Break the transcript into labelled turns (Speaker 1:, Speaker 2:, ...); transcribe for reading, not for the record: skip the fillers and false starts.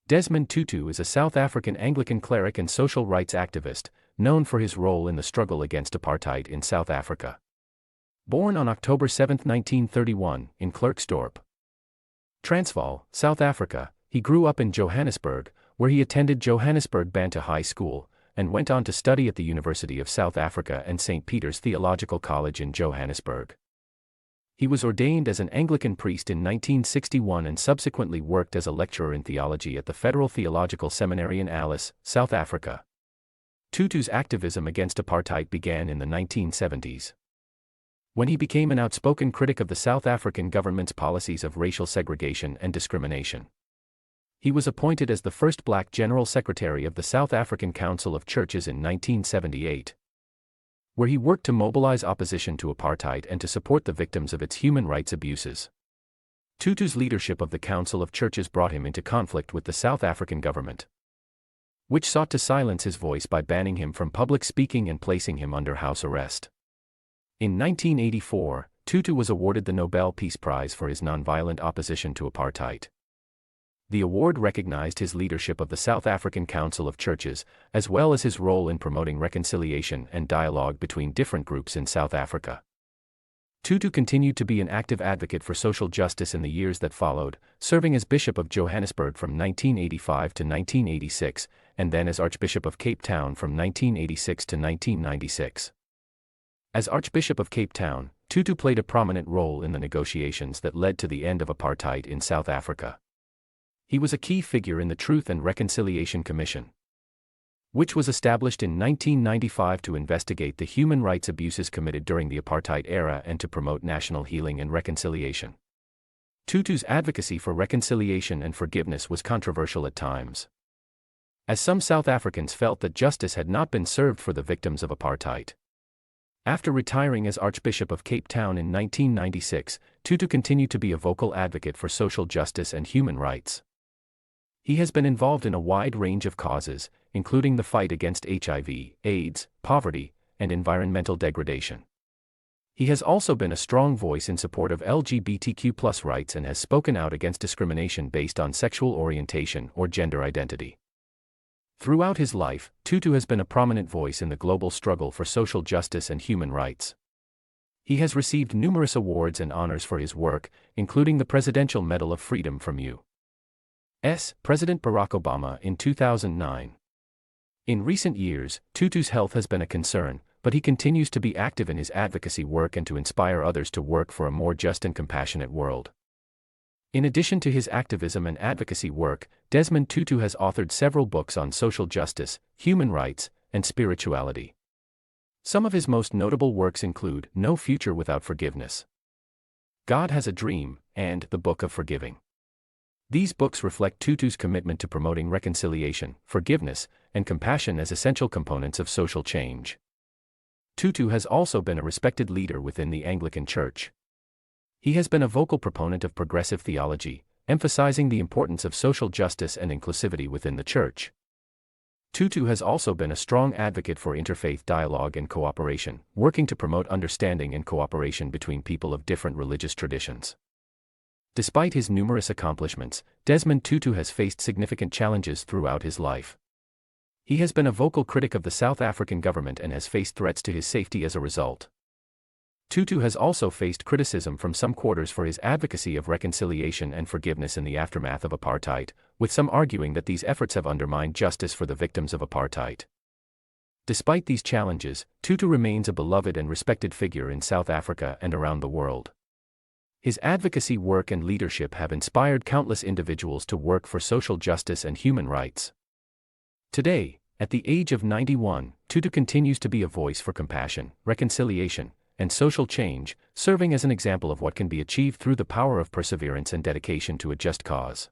Speaker 1: Desmond Tutu is a South African Anglican cleric and social rights activist, known for his role in the struggle against apartheid in South Africa. Born on October 7, 1931, in Klerksdorp, Transvaal, South Africa, he grew up in Johannesburg, where he attended Johannesburg Bantu High School, and went on to study at the University of South Africa and St. Peter's Theological College in Johannesburg. He was ordained as an Anglican priest in 1961 and subsequently worked as a lecturer in theology at the Federal Theological Seminary in Alice, South Africa. Tutu's activism against apartheid began in the 1970s, when he became an outspoken critic of the South African government's policies of racial segregation and discrimination. He was appointed as the first black General Secretary of the South African Council of Churches in 1978, where he worked to mobilize opposition to apartheid and to support the victims of its human rights abuses. Tutu's leadership of the Council of Churches brought him into conflict with the South African government, which sought to silence his voice by banning him from public speaking and placing him under house arrest. In 1984, Tutu was awarded the Nobel Peace Prize for his nonviolent opposition to apartheid. The award recognized his leadership of the South African Council of Churches, as well as his role in promoting reconciliation and dialogue between different groups in South Africa. Tutu continued to be an active advocate for social justice in the years that followed, serving as Bishop of Johannesburg from 1985 to 1986, and then as Archbishop of Cape Town from 1986 to 1996. As Archbishop of Cape Town, Tutu played a prominent role in the negotiations that led to the end of apartheid in South Africa. He was a key figure in the Truth and Reconciliation Commission, which was established in 1995 to investigate the human rights abuses committed during the apartheid era and to promote national healing and reconciliation. Tutu's advocacy for reconciliation and forgiveness was controversial at times, as some South Africans felt that justice had not been served for the victims of apartheid. After retiring as Archbishop of Cape Town in 1996, Tutu continued to be a vocal advocate for social justice and human rights. He has been involved in a wide range of causes, including the fight against HIV, AIDS, poverty, and environmental degradation. He has also been a strong voice in support of LGBTQ+ rights and has spoken out against discrimination based on sexual orientation or gender identity. Throughout his life, Tutu has been a prominent voice in the global struggle for social justice and human rights. He has received numerous awards and honors for his work, including the Presidential Medal of Freedom from U.S. President Barack Obama in 2009. In recent years, Tutu's health has been a concern, but he continues to be active in his advocacy work and to inspire others to work for a more just and compassionate world. In addition to his activism and advocacy work, Desmond Tutu has authored several books on social justice, human rights, and spirituality. Some of his most notable works include No Future Without Forgiveness, God Has a Dream, and The Book of Forgiving. These books reflect Tutu's commitment to promoting reconciliation, forgiveness, and compassion as essential components of social change. Tutu has also been a respected leader within the Anglican Church. He has been a vocal proponent of progressive theology, emphasizing the importance of social justice and inclusivity within the Church. Tutu has also been a strong advocate for interfaith dialogue and cooperation, working to promote understanding and cooperation between people of different religious traditions. Despite his numerous accomplishments, Desmond Tutu has faced significant challenges throughout his life. He has been a vocal critic of the South African government and has faced threats to his safety as a result. Tutu has also faced criticism from some quarters for his advocacy of reconciliation and forgiveness in the aftermath of apartheid, with some arguing that these efforts have undermined justice for the victims of apartheid. Despite these challenges, Tutu remains a beloved and respected figure in South Africa and around the world. His advocacy work and leadership have inspired countless individuals to work for social justice and human rights. Today, at the age of 91, Tutu continues to be a voice for compassion, reconciliation, and social change, serving as an example of what can be achieved through the power of perseverance and dedication to a just cause.